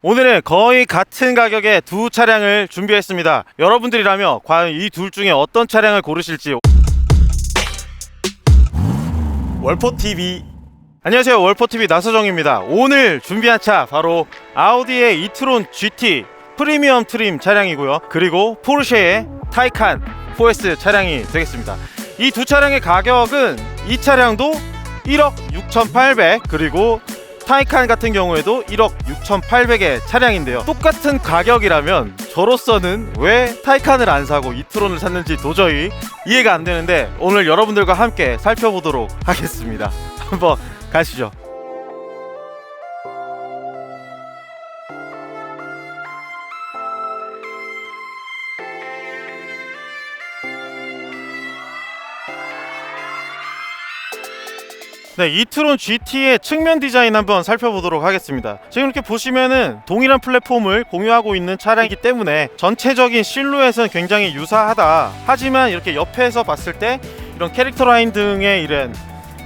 오늘은 거의 같은 가격의 두 차량을 준비했습니다. 여러분들이라면 과연 이 둘 중에 어떤 차량을 고르실지. 월포TV 안녕하세요, 월포TV 나서정입니다. 오늘 준비한 차 바로 아우디의 이트론 GT 프리미엄 트림 차량이고요, 그리고 포르쉐의 타이칸 4S 차량이 되겠습니다. 이 두 차량의 가격은 이 차량도 1억 6,800, 그리고 타이칸 같은 경우에도 1억 6,800의 차량인데요, 똑같은 가격이라면 저로서는 왜 타이칸을 안 사고 이트론을 샀는지 도저히 이해가 안 되는데, 오늘 여러분들과 함께 살펴보도록 하겠습니다. 한번 가시죠. 네, 이트론 GT의 측면 디자인 한번 살펴보도록 하겠습니다. 지금 이렇게 보시면은 동일한 플랫폼을 공유하고 있는 차량이기 때문에 전체적인 실루엣은 굉장히 유사하다. 하지만 이렇게 옆에서 봤을 때 이런 캐릭터 라인 등의 이런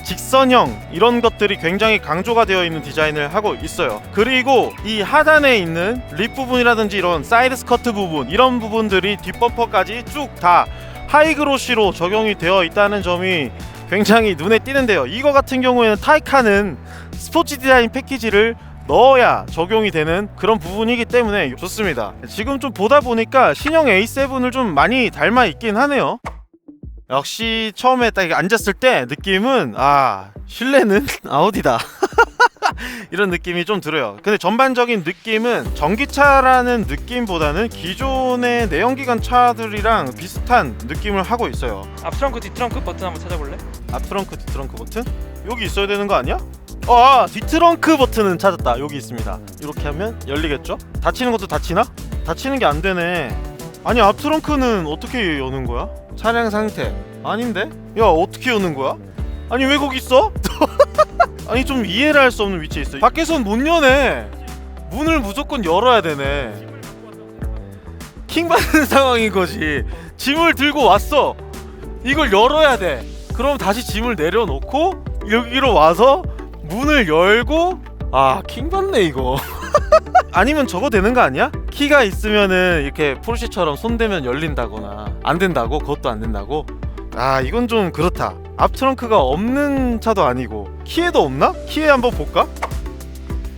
직선형 이런 것들이 굉장히 강조가 되어 있는 디자인을 하고 있어요. 그리고 이 하단에 있는 립 부분이라든지 이런 사이드 스커트 부분, 이런 부분들이 뒷범퍼까지 쭉 다 하이그로시로 적용이 되어 있다는 점이 굉장히 눈에 띄는데요. 이거 같은 경우에는 타이칸은 스포츠 디자인 패키지를 넣어야 적용이 되는 그런 부분이기 때문에 좋습니다. 지금 좀 보다 보니까 신형 A7을 좀 많이 닮아 있긴 하네요. 역시 처음에 딱 앉았을 때 느낌은 실내는 아우디다 이런 느낌이 좀 들어요. 근데 전반적인 느낌은 전기차라는 느낌보다는 기존의 내연기관 차들이랑 비슷한 느낌을 하고 있어요. 앞트렁크 뒷트렁크 버튼 한번 찾아볼래? 앞트렁크 뒷트렁크 버튼? 여기 있어야 되는 거 아니야? 뒷트렁크 버튼은 찾았다. 여기 있습니다. 이렇게 하면 열리겠죠? 닫히는 것도 닫히나? 닫히는 게 안 되네. 아니, 앞트렁크는 어떻게 여는 거야? 차량 상태 아닌데? 야, 어떻게 여는 거야? 아니, 왜 거기 있어? 아니, 좀 이해를 할 수 없는 위치에 있어. 밖에선 못 여네. 문을 무조건 열어야 되네. 킹받는 상황인 거지. 짐을 들고 왔어. 이걸 열어야 돼. 그럼 다시 짐을 내려놓고 여기로 와서 문을 열고, 킹받네 이거. 아니면 저거 되는 거 아니야? 키가 있으면은 이렇게 포르쉐처럼 손대면 열린다거나. 안 된다고? 그것도 안 된다고? 이건 좀 그렇다. 앞 트렁크가 없는 차도 아니고. 키에도 없나? 키에 한번 볼까?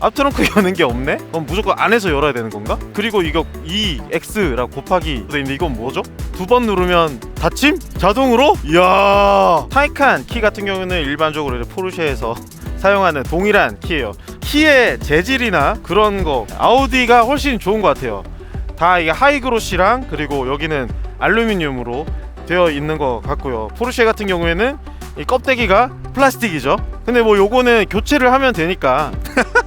앞 트렁크 여는 게 없네? 그럼 무조건 안에서 열어야 되는 건가? 그리고 이거 EX라고 곱하기 근데 이건 뭐죠? 두 번 누르면 닫힘? 자동으로? 이야. 타이칸 키 같은 경우는 일반적으로 포르쉐에서 사용하는 동일한 키예요. 키의 재질이나 그런 거 아우디가 훨씬 좋은 것 같아요. 다 이게 하이그로시랑 그리고 여기는 알루미늄으로 되어 있는 것 같고요. 포르쉐 같은 경우에는 이 껍데기가 플라스틱이죠. 근데 뭐 요거는 교체를 하면 되니까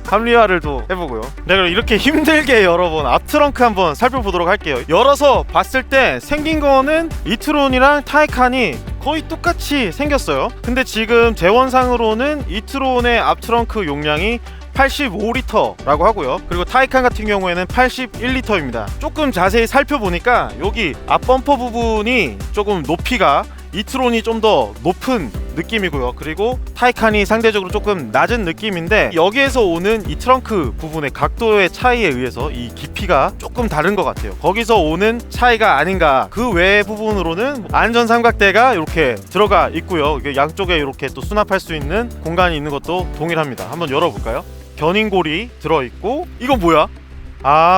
합리화를 또 해보고요. 네, 그럼 이렇게 힘들게 열어본 앞트렁크 한번 살펴보도록 할게요. 열어서 봤을 때 생긴 거는 이트론이랑 타이칸이 거의 똑같이 생겼어요. 근데 지금 재원상으로는 이트론의 앞트렁크 용량이 85리터라고 하고요. 그리고 타이칸 같은 경우에는 81리터입니다. 조금 자세히 살펴보니까 여기 앞범퍼 부분이 조금 높이가 이트론이 좀 더 높은 느낌이고요. 그리고 타이칸이 상대적으로 조금 낮은 느낌인데, 여기에서 오는 이 트렁크 부분의 각도의 차이에 의해서 이 깊이가 조금 다른 것 같아요. 거기서 오는 차이가 아닌가. 그 외의 부분으로는 안전 삼각대가 이렇게 들어가 있고요. 양쪽에 이렇게 또 수납할 수 있는 공간이 있는 것도 동일합니다. 한번 열어볼까요? 견인골이 들어있고, 이거 뭐야?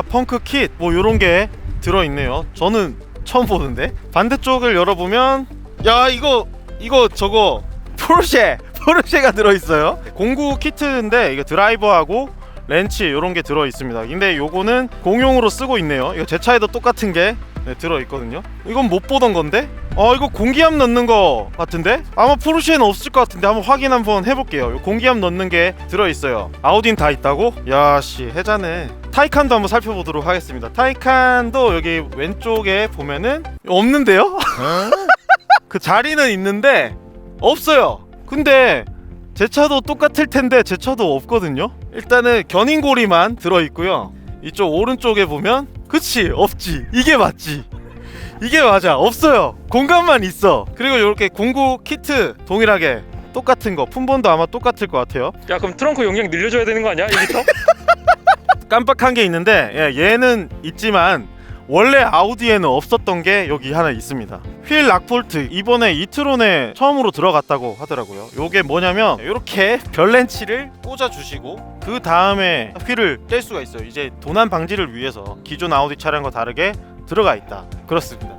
펑크 킷 뭐 요런 게 들어있네요. 저는 처음 보는데. 반대쪽을 열어보면 이거 저거 포르쉐가 들어있어요. 공구 키트인데 이거 드라이버하고 렌치 요런 게 들어있습니다. 근데 요거는 공용으로 쓰고 있네요. 이거 제 차에도 똑같은 게 들어있거든요. 이건 못 보던 건데? 이거 공기압 넣는 거 같은데? 아마 포르쉐는 없을 것 같은데 한번 확인 한번 해볼게요. 공기압 넣는 게 들어있어요. 아우디는 다 있다고? 야씨, 해자네. 타이칸도 한번 살펴보도록 하겠습니다. 타이칸도 여기 왼쪽에 보면은 없는데요? 그 자리는 있는데 없어요. 근데 제 차도 똑같을 텐데 제 차도 없거든요. 일단은 견인고리만 들어있고요. 이쪽 오른쪽에 보면 그치, 없지. 이게 맞지. 이게 맞아. 없어요. 공간만 있어. 그리고 이렇게 공구 키트 동일하게 똑같은 거, 품번도 아마 똑같을 것 같아요. 야, 그럼 트렁크 용량 늘려줘야 되는 거 아니야? 1리터? 깜빡한 게 있는데 얘는 있지만 원래 아우디에는 없었던 게 여기 하나 있습니다. 휠 락볼트 이번에 이트론에 처음으로 들어갔다고 하더라고요. 요게 뭐냐면 이렇게 별렌치를 꽂아 주시고 그 다음에 휠을 뗄 수가 있어요. 이제 도난 방지를 위해서 기존 아우디 차량과 다르게 들어가 있다. 그렇습니다.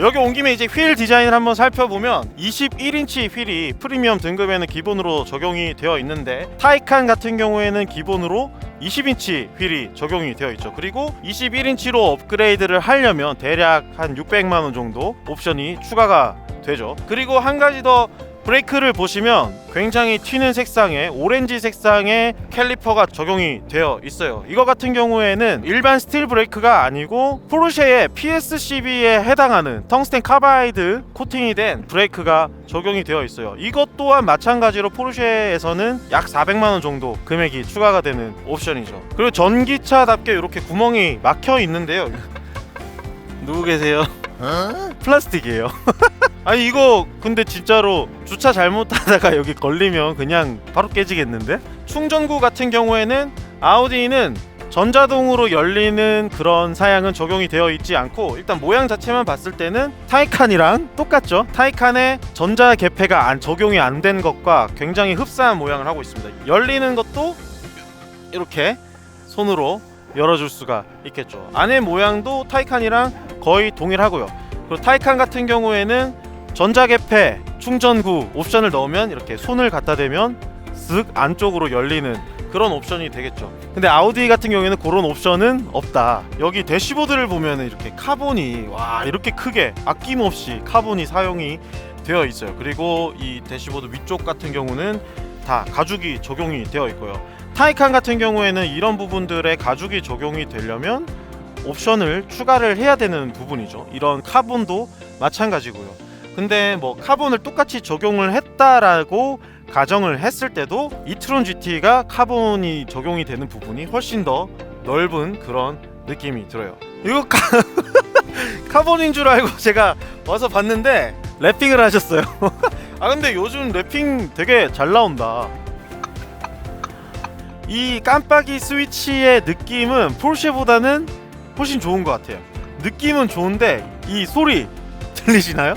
여기 온 김에 이제 휠 디자인을 한번 살펴보면 21인치 휠이 프리미엄 등급에는 기본으로 적용이 되어 있는데 타이칸 같은 경우에는 기본으로 20인치 휠이 적용이 되어 있죠. 그리고 21인치로 업그레이드를 하려면 대략 한 600만원 정도 옵션이 추가가 되죠. 그리고 한 가지 더 브레이크를 보시면 굉장히 튀는 색상의 오렌지 색상의 캘리퍼가 적용이 되어 있어요. 이거 같은 경우에는 일반 스틸 브레이크가 아니고 포르쉐의 PSCB에 해당하는 텅스텐 카바이드 코팅이 된 브레이크가 적용이 되어 있어요. 이것 또한 마찬가지로 포르쉐에서는 약 400만원 정도 금액이 추가가 되는 옵션이죠. 그리고 전기차답게 이렇게 구멍이 막혀 있는데요. 누구 계세요? 플라스틱이에요. 아니 이거 근데 진짜로 주차 잘못하다가 여기 걸리면 그냥 바로 깨지겠는데? 충전구 같은 경우에는 아우디는 전자동으로 열리는 그런 사양은 적용이 되어 있지 않고 일단 모양 자체만 봤을 때는 타이칸이랑 똑같죠. 타이칸의 전자 개폐가 적용이 안 된 것과 굉장히 흡사한 모양을 하고 있습니다. 열리는 것도 이렇게 손으로 열어줄 수가 있겠죠. 안의 모양도 타이칸이랑 거의 동일하고요. 그리고 타이칸 같은 경우에는 전자개폐 충전구 옵션을 넣으면 이렇게 손을 갖다 대면 쓱 안쪽으로 열리는 그런 옵션이 되겠죠. 근데 아우디 같은 경우에는 그런 옵션은 없다. 여기 대시보드를 보면 이렇게 카본이 와 이렇게 크게 아낌없이 카본이 사용이 되어 있어요. 그리고 이 대시보드 위쪽 같은 경우는 다 가죽이 적용이 되어 있고요. 타이칸 같은 경우에는 이런 부분들에 가죽이 적용이 되려면 옵션을 추가를 해야 되는 부분이죠. 이런 카본도 마찬가지고요. 근데 뭐 카본을 똑같이 적용을 했다라고 가정을 했을 때도 이트론 GT가 카본이 적용이 되는 부분이 훨씬 더 넓은 그런 느낌이 들어요. 이거 카본인 줄 알고 제가 와서 봤는데 랩핑을 하셨어요. 아 근데 요즘 랩핑 되게 잘 나온다. 이 깜빡이 스위치의 느낌은 포르쉐보다는 훨씬 좋은 것 같아요. 느낌은 좋은데 이 소리 들리시나요?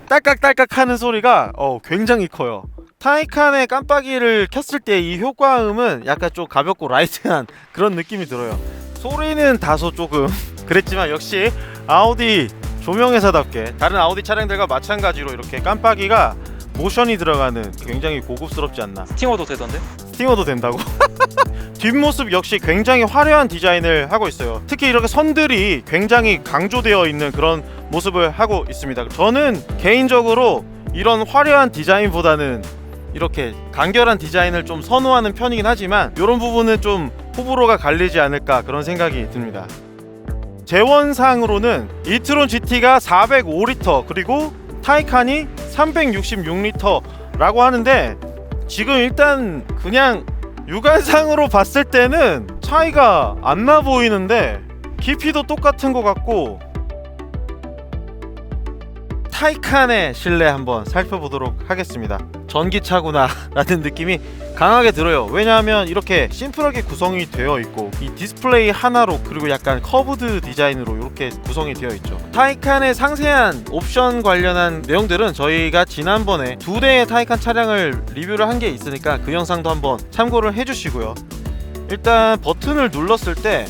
딸깍딸깍 하는 소리가 굉장히 커요. 타이칸의 깜빡이를 켰을 때 이 효과음은 약간 좀 가볍고 라이트한 그런 느낌이 들어요. 소리는 다소 조금 그랬지만 역시 아우디 조명회사답게 다른 아우디 차량들과 마찬가지로 이렇게 깜빡이가 모션이 들어가는 굉장히 고급스럽지 않나. 스팅어도 되던데? 스팅어도 된다고? 뒷모습 역시 굉장히 화려한 디자인을 하고 있어요. 특히 이렇게 선들이 굉장히 강조되어 있는 그런 모습을 하고 있습니다. 저는 개인적으로 이런 화려한 디자인보다는 이렇게 간결한 디자인을 좀 선호하는 편이긴 하지만 이런 부분은 좀 호불호가 갈리지 않을까 그런 생각이 듭니다. 재원상으로는 이트론 GT가 405리터 그리고 타이칸이 366리터라고 하는데 지금 일단 그냥 육안상으로 봤을 때는 차이가 안 나 보이는데 깊이도 똑같은 것 같고 타이칸의 실내 한번 살펴보도록 하겠습니다. 전기차구나 라는 느낌이 강하게 들어요. 왜냐하면 이렇게 심플하게 구성이 되어 있고 이 디스플레이 하나로 그리고 약간 커브드 디자인으로 이렇게 구성이 되어 있죠. 타이칸의 상세한 옵션 관련한 내용들은 저희가 지난번에 2대의 타이칸 차량을 리뷰를 한 게 있으니까 그 영상도 한번 참고를 해주시고요. 일단 버튼을 눌렀을 때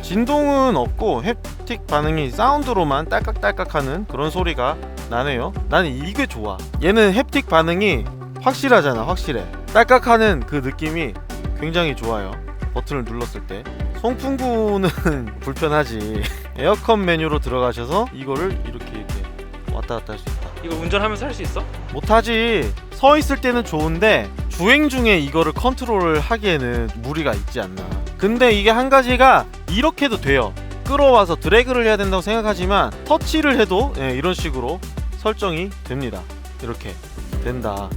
진동은 없고 햅틱 반응이 사운드로만 딸깍딸깍하는 그런 소리가 나네요. 나는 이게 좋아. 얘는 햅틱 반응이 확실하잖아. 확실해. 딸깍하는 그 느낌이 굉장히 좋아요. 버튼을 눌렀을 때. 송풍구는 불편하지. 에어컨 메뉴로 들어가셔서 이거를 이렇게 왔다 갔다 할 수 있다. 이거 운전하면서 할 수 있어? 못하지. 서 있을 때는 좋은데 주행 중에 이거를 컨트롤을 하기에는 무리가 있지 않나. 근데 이게 한 가지가 이렇게도 돼요. 끌어와서 드래그를 해야 된다고 생각하지만 터치를 해도 이런 식으로 설정이 됩니다. 이렇게 된다.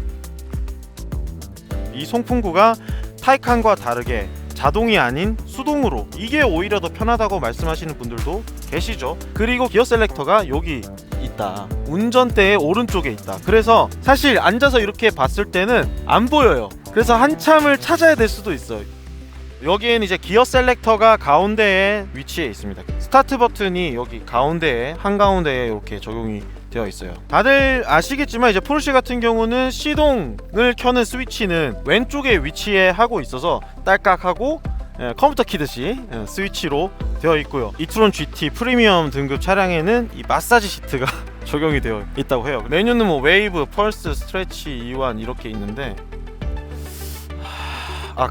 이 송풍구가 타이칸과 다르게 자동이 아닌 수동으로, 이게 오히려 더 편하다고 말씀하시는 분들도 계시죠. 그리고 기어 셀렉터가 여기 있다. 운전대의 오른쪽에 있다. 그래서 사실 앉아서 이렇게 봤을 때는 안 보여요. 그래서 한참을 찾아야 될 수도 있어요. 여기에는 이제 기어 셀렉터가 가운데에 위치해 있습니다. 스타트 버튼이 여기 가운데에 한가운데에 이렇게 적용이 되어 있어요. 다들 아시겠지만 이제 포르쉐 같은 경우는 시동을 켜는 스위치는 왼쪽에 위치해 하고 있어서 딸깍하고 컴퓨터 키듯이 스위치로 되어 있고요. 이트론 GT 프리미엄 등급 차량에는 이 마사지 시트가 적용이 되어 있다고 해요. 메뉴는 뭐 웨이브, 펄스, 스트레치, 이완 이렇게 있는데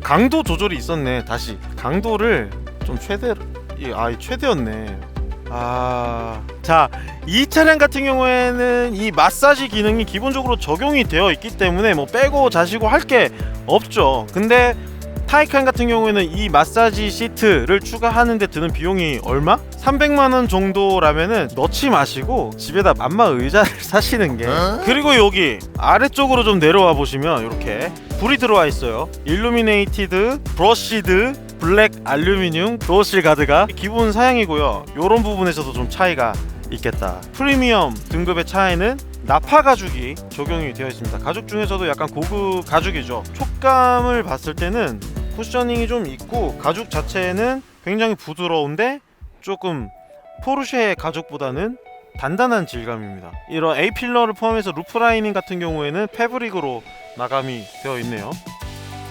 강도 조절이 있었네. 다시 강도를 좀 최대였네. 자, 이 차량 같은 경우에는 이 마사지 기능이 기본적으로 적용이 되어 있기 때문에 뭐 빼고 자시고 할 게 없죠. 근데 타이칸 같은 경우에는 이 마사지 시트를 추가하는데 드는 비용이 얼마? 300만원 정도라면은 넣지 마시고 집에다 맘마 의자를 사시는 게. 그리고 여기 아래쪽으로 좀 내려와 보시면 이렇게 불이 들어와 있어요. 일루미네이티드 브러시드 블랙 알루미늄 도어실 가드가 기본 사양이고요. 이런 부분에서도 좀 차이가 있겠다. 프리미엄 등급의 차에는 나파 가죽이 적용이 되어 있습니다. 가죽 중에서도 약간 고급 가죽이죠. 촉감을 봤을 때는 쿠셔닝이 좀 있고 가죽 자체는 굉장히 부드러운데 조금 포르쉐 가죽보다는 단단한 질감입니다. 이런 A필러를 포함해서 루프 라이닝 같은 경우에는 패브릭으로 마감이 되어 있네요.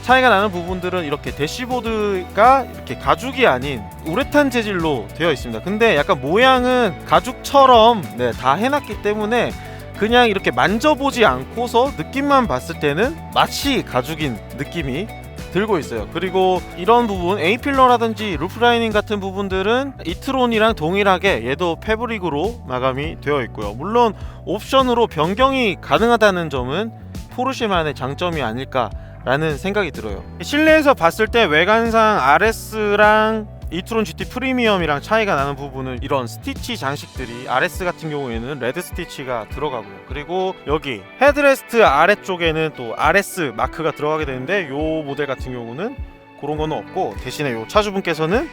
차이가 나는 부분들은 이렇게 대시보드가 이렇게 가죽이 아닌 우레탄 재질로 되어 있습니다. 근데 약간 모양은 가죽처럼 다 해놨기 때문에 그냥 이렇게 만져보지 않고서 느낌만 봤을 때는 마치 가죽인 느낌이 들고 있어요. 그리고 이런 부분 A필러라든지 루프라이닝 같은 부분들은 이트론이랑 동일하게 얘도 패브릭으로 마감이 되어 있고요. 물론 옵션으로 변경이 가능하다는 점은 포르쉐만의 장점이 아닐까 라는 생각이 들어요. 실내에서 봤을 때 외관상 RS랑 이트론 GT 프리미엄이랑 차이가 나는 부분은 이런 스티치 장식들이 RS 같은 경우에는 레드 스티치가 들어가고요. 그리고 여기 헤드레스트 아래쪽에는 또 RS 마크가 들어가게 되는데 요 모델 같은 경우는 그런 거는 없고 대신에 요 차주분께서는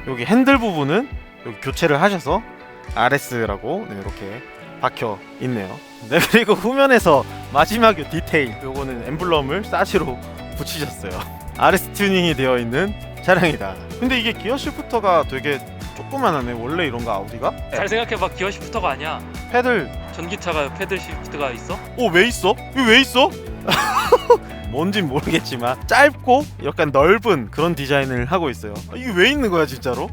여기 핸들 부분은 여기 교체를 하셔서 RS라고 이렇게 박혀 있네요. 그리고 후면에서 마지막 요 디테일 요거는 엠블럼을 사시로 붙이셨어요. RS 튜닝이 되어 있는 차량이다. 근데 이게 기어 시프터가 되게 조그만하네. 원래 이런 거 아우디가? 잘 생각해봐. 기어 시프터가 아니야. 패들 전기차가 패들 시프트가 있어? 왜 있어? 이거 왜 있어? 뭔진 모르겠지만 짧고 약간 넓은 그런 디자인을 하고 있어요. 이게 왜 있는 거야 진짜로?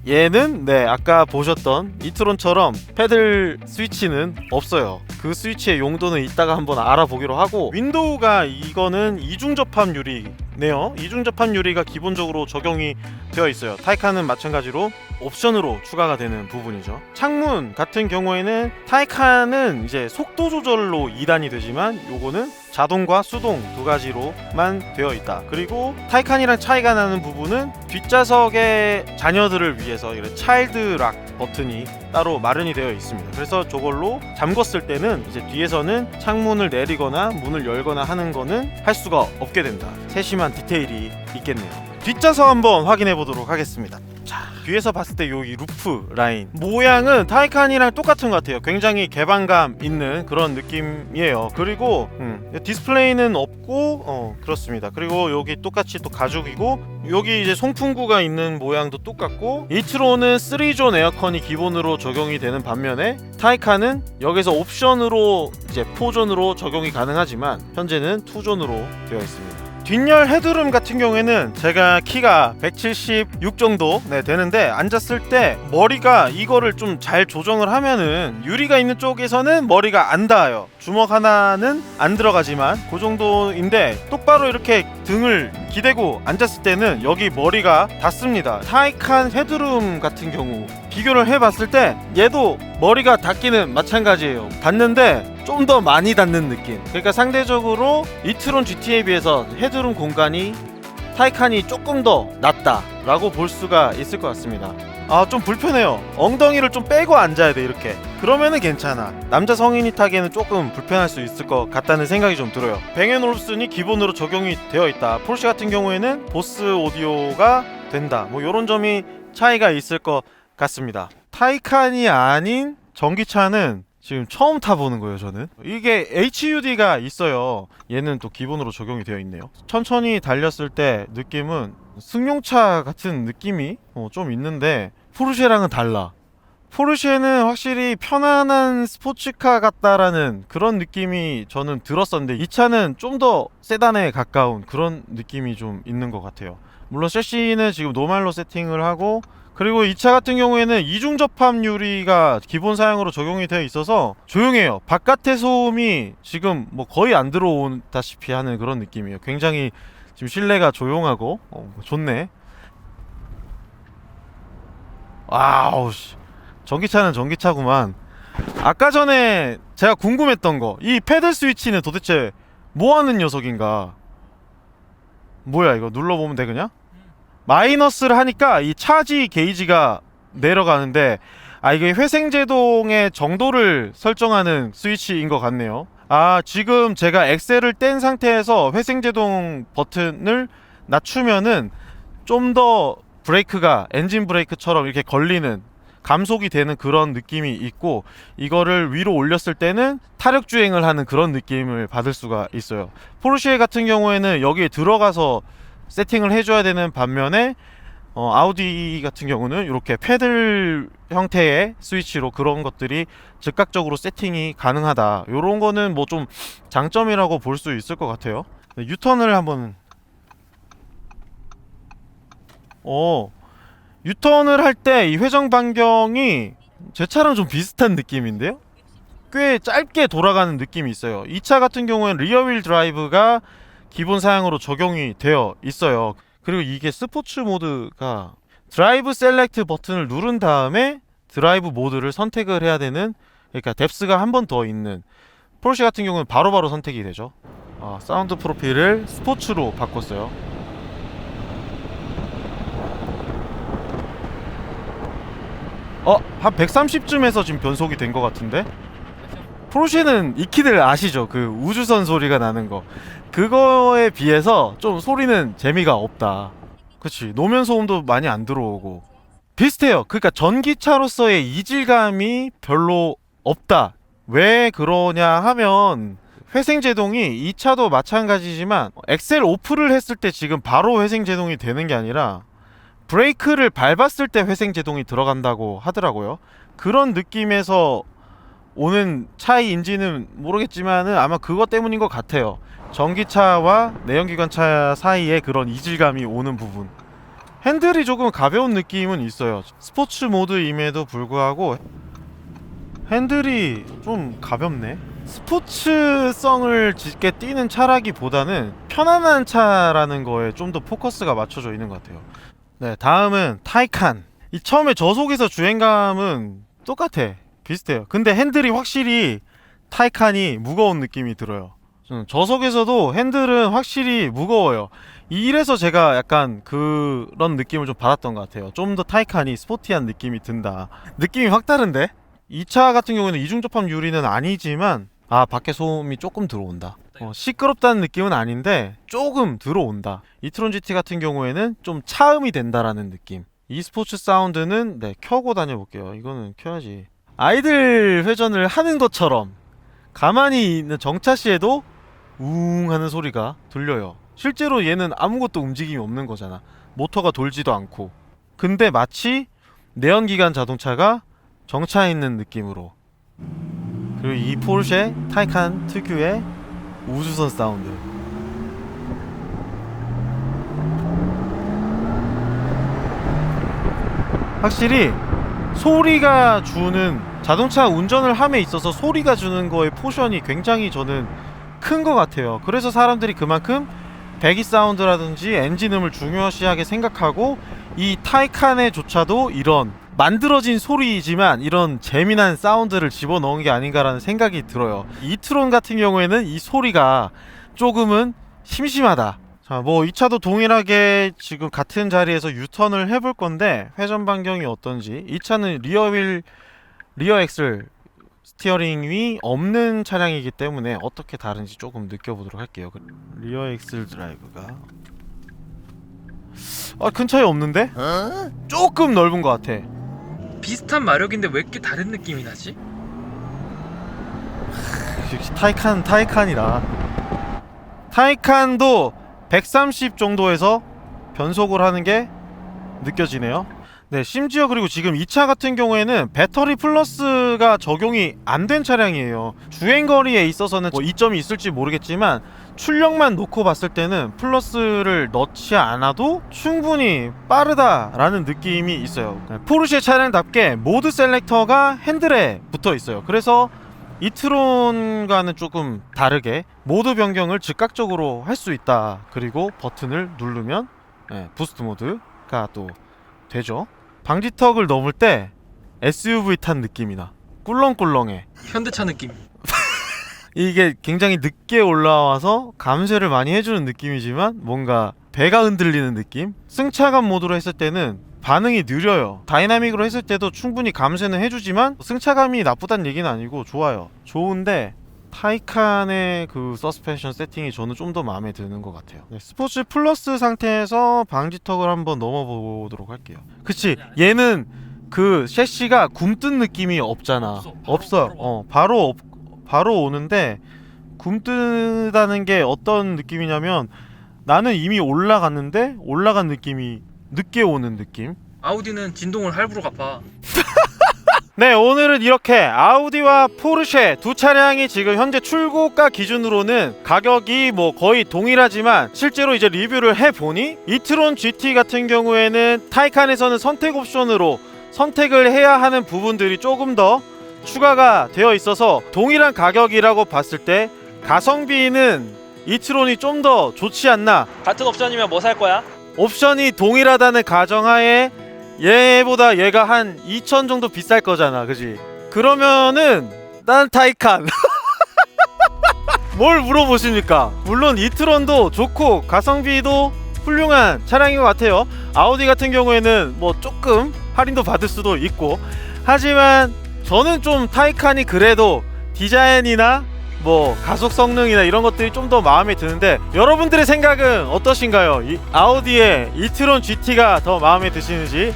얘는 아까 보셨던 이트론처럼 패들 스위치는 없어요. 그 스위치의 용도는 이따가 한번 알아보기로 하고, 윈도우가 이거는 이중 접합 유리네요. 이중 접합 유리가 기본적으로 적용이 되어 있어요. 타이칸은 마찬가지로 옵션으로 추가가 되는 부분이죠. 창문 같은 경우에는 타이칸은 이제 속도 조절로 2단이 되지만 요거는 자동과 수동 두 가지로만 되어 있다. 그리고 타이칸이랑 차이가 나는 부분은 뒷좌석의 자녀들을 위해서 이런 차일드 락 버튼이 따로 마련이 되어 있습니다. 그래서 저걸로 잠궜을 때는 이제 뒤에서는 창문을 내리거나 문을 열거나 하는 거는 할 수가 없게 된다. 세심한 디테일이 있겠네요. 뒷좌석 한번 확인해 보도록 하겠습니다. 자, 뒤에서 봤을 때 이 루프 라인 모양은 타이칸이랑 똑같은 것 같아요. 굉장히 개방감 있는 그런 느낌이에요. 그리고 디스플레이는 없고 그렇습니다. 그리고 여기 똑같이 또 가죽이고, 여기 이제 송풍구가 있는 모양도 똑같고, 이트론은 3존 에어컨이 기본으로 적용이 되는 반면에 타이칸은 여기서 옵션으로 이제 4존으로 적용이 가능하지만 현재는 2존으로 되어 있습니다. 뒷열 헤드룸 같은 경우에는 제가 키가 176 정도 되는데 앉았을 때 머리가 이거를 좀 잘 조정을 하면은 유리가 있는 쪽에서는 머리가 안 닿아요. 주먹 하나는 안 들어가지만 그 정도인데 똑바로 이렇게 등을 기대고 앉았을 때는 여기 머리가 닿습니다. 타이칸 헤드룸 같은 경우 비교를 해봤을 때 얘도 머리가 닿기는 마찬가지예요. 닿는데 좀 더 많이 닿는 느낌. 그러니까 상대적으로 이트론 GT에 비해서 헤드룸 공간이 타이칸이 조금 더 낮다 라고 볼 수가 있을 것 같습니다. 좀 불편해요. 엉덩이를 좀 빼고 앉아야 돼 이렇게. 그러면은 괜찮아. 남자 성인이 타기에는 조금 불편할 수 있을 것 같다는 생각이 좀 들어요. 뱅앤올슨이 기본으로 적용이 되어 있다. 포르쉐 같은 경우에는 보스 오디오가 된다. 뭐 이런 점이 차이가 있을 것 같습니다. 타이칸이 아닌 전기차는 지금 처음 타보는 거예요. 저는 이게 HUD가 있어요. 얘는 또 기본으로 적용이 되어 있네요. 천천히 달렸을 때 느낌은 승용차 같은 느낌이 좀 있는데 포르쉐랑은 달라. 포르쉐는 확실히 편안한 스포츠카 같다라는 그런 느낌이 저는 들었었는데 이 차는 좀 더 세단에 가까운 그런 느낌이 좀 있는 것 같아요. 물론 셰시는 지금 노말로 세팅을 하고, 그리고 이 차 같은 경우에는 이중 접합 유리가 기본 사양으로 적용이 되어 있어서 조용해요. 바깥의 소음이 지금 뭐 거의 안 들어온다시피 하는 그런 느낌이에요. 굉장히 지금 실내가 조용하고 좋네. 와우 씨, 전기차는 전기차구만. 아까 전에 제가 궁금했던 거, 이 패들 스위치는 도대체 뭐하는 녀석인가. 뭐야 이거 눌러보면 돼 그냥? 마이너스를 하니까 이 차지 게이지가 내려가는데, 이게 회생제동의 정도를 설정하는 스위치인 것 같네요. 지금 제가 엑셀을 뗀 상태에서 회생제동 버튼을 낮추면은 좀 더 브레이크가 엔진 브레이크처럼 이렇게 걸리는, 감속이 되는 그런 느낌이 있고, 이거를 위로 올렸을 때는 타력 주행을 하는 그런 느낌을 받을 수가 있어요. 포르쉐 같은 경우에는 여기에 들어가서 세팅을 해줘야 되는 반면에 아우디 같은 경우는 이렇게 패들 형태의 스위치로 그런 것들이 즉각적으로 세팅이 가능하다. 이런 거는 뭐 좀 장점이라고 볼 수 있을 것 같아요. 유턴을 한번 유턴을 할 때 이 회전 반경이 제 차랑 좀 비슷한 느낌인데요? 꽤 짧게 돌아가는 느낌이 있어요. 이 차 같은 경우에는 리어휠 드라이브가 기본 사양으로 적용이 되어 있어요. 그리고 이게 스포츠 모드가 드라이브 셀렉트 버튼을 누른 다음에 드라이브 모드를 선택을 해야 되는, 그러니까 뎁스가 한 번 더 있는. 포르쉐 같은 경우는 바로바로 선택이 되죠. 사운드 프로필을 스포츠로 바꿨어요. 한 130쯤에서 지금 변속이 된 것 같은데? 포르쉐는 익히들 아시죠? 그 우주선 소리가 나는 거. 그거에 비해서 좀 소리는 재미가 없다. 그치, 노면 소음도 많이 안 들어오고 비슷해요. 그러니까 전기차로서의 이질감이 별로 없다. 왜 그러냐 하면 회생제동이 이 차도 마찬가지지만 엑셀 오프를 했을 때 지금 바로 회생제동이 되는 게 아니라 브레이크를 밟았을 때 회생제동이 들어간다고 하더라고요. 그런 느낌에서 오는 차이인지는 모르겠지만은 아마 그것 때문인 것 같아요. 전기차와 내연기관차 사이에 그런 이질감이 오는 부분. 핸들이 조금 가벼운 느낌은 있어요. 스포츠 모드임에도 불구하고 핸들이 좀 가볍네. 스포츠성을 짙게 띄는 차라기보다는 편안한 차라는 거에 좀 더 포커스가 맞춰져 있는 것 같아요. 네, 다음은 타이칸. 이 처음에 저속에서 주행감은 똑같아. 비슷해요. 근데 핸들이 확실히 타이칸이 무거운 느낌이 들어요. 저속에서도 핸들은 확실히 무거워요. 이래서 제가 약간 그런 느낌을 좀 받았던 것 같아요. 좀 더 타이칸이 스포티한 느낌이 든다. 느낌이 확 다른데? 이 차 같은 경우에는 이중접합 유리는 아니지만 밖에 소음이 조금 들어온다. 시끄럽다는 느낌은 아닌데 조금 들어온다. 이트론 GT 같은 경우에는 좀 차음이 된다라는 느낌. 이 스포츠 사운드는 켜고 다녀볼게요. 이거는 켜야지. 아이들 회전을 하는 것처럼 가만히 있는 정차시에도 웅 하는 소리가 들려요. 실제로 얘는 아무것도 움직임이 없는 거잖아. 모터가 돌지도 않고. 근데 마치 내연기관 자동차가 정차해 있는 느낌으로. 그리고 이 포르쉐 타이칸 특유의 우주선 사운드. 확실히 소리가 주는, 자동차 운전을 함에 있어서 소리가 주는 거의 포션이 굉장히 저는 큰 것 같아요. 그래서 사람들이 그만큼 배기 사운드라든지 엔진음을 중요시하게 생각하고 이 타이칸에조차도 이런 만들어진 소리이지만 이런 재미난 사운드를 집어넣은 게 아닌가라는 생각이 들어요. 이트론 같은 경우에는 이 소리가 조금은 심심하다. 자, 뭐 이 차도 동일하게 지금 같은 자리에서 유턴을 해볼 건데 회전 반경이 어떤지. 이 차는 리어 엑셀 스티어링이 없는 차량이기 때문에 어떻게 다른지 조금 느껴보도록 할게요. 리어 엑셀 드라이브가 큰 차이 없는데? 조금 넓은 것 같아. 비슷한 마력인데 왜 이렇게 다른 느낌이 나지? 역시 타이칸이다. 타이칸도 130 정도에서 변속을 하는 게 느껴지네요. 네, 심지어 그리고 지금 이 차 같은 경우에는 배터리 플러스가 적용이 안 된 차량이에요. 주행거리에 있어서는 뭐 이점이 있을지 모르겠지만 출력만 놓고 봤을 때는 플러스를 넣지 않아도 충분히 빠르다라는 느낌이 있어요. 네, 포르쉐 차량답게 모드 셀렉터가 핸들에 붙어 있어요. 그래서 이트론과는 조금 다르게 모드 변경을 즉각적으로 할 수 있다. 그리고 버튼을 누르면 부스트 모드가 또 되죠. 방지턱을 넘을 때 SUV 탄 느낌이 나. 꿀렁꿀렁해. 현대차 느낌. 이게 굉장히 늦게 올라와서 감쇄를 많이 해주는 느낌이지만 뭔가 배가 흔들리는 느낌? 승차감 모드로 했을 때는 반응이 느려요. 다이나믹으로 했을 때도 충분히 감쇄는 해주지만 승차감이 나쁘다는 얘기는 아니고 좋아요. 좋은데 타이칸의 그 서스펜션 세팅이 저는 좀 더 마음에 드는 것 같아요. 네, 스포츠 플러스 상태에서 방지턱을 한번 넘어보도록 할게요. 그치, 얘는 그 셰시가 굼뜬 느낌이 없잖아. 없어. 바로 오는데 굼뜨다는 게 어떤 느낌이냐면 나는 이미 올라갔는데 올라간 느낌이 늦게 오는 느낌. 아우디는 진동을 할부로 갚아. 네, 오늘은 이렇게 아우디와 포르쉐 두 차량이 지금 현재 출고가 기준으로는 가격이 뭐 거의 동일하지만 실제로 이제 리뷰를 해보니 이트론 GT 같은 경우에는 타이칸에서는 선택 옵션으로 선택을 해야 하는 부분들이 조금 더 추가가 되어 있어서 동일한 가격이라고 봤을 때 가성비는 이트론이 좀 더 좋지 않나. 같은 옵션이면 뭐 살 거야? 옵션이 동일하다는 가정하에 얘보다 얘가 한 2,000 정도 비쌀 거잖아, 그지? 그러면은 난 타이칸. 뭘 물어보십니까? 물론 이트론도 좋고 가성비도 훌륭한 차량인 것 같아요. 아우디 같은 경우에는 뭐 조금 할인도 받을 수도 있고, 하지만 저는 좀 타이칸이 그래도 디자인이나 뭐 가속 성능이나 이런 것들이 좀 더 마음에 드는데 여러분들의 생각은 어떠신가요? 이 아우디의 이트론 GT가 더 마음에 드시는지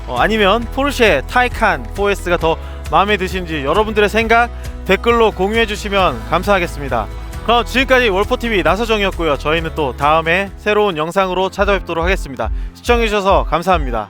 아니면 포르쉐 타이칸 4S가 더 마음에 드시는지 여러분들의 생각 댓글로 공유해 주시면 감사하겠습니다. 그럼 지금까지 월포TV 나서정이었고요. 저희는 또 다음에 새로운 영상으로 찾아뵙도록 하겠습니다. 시청해 주셔서 감사합니다.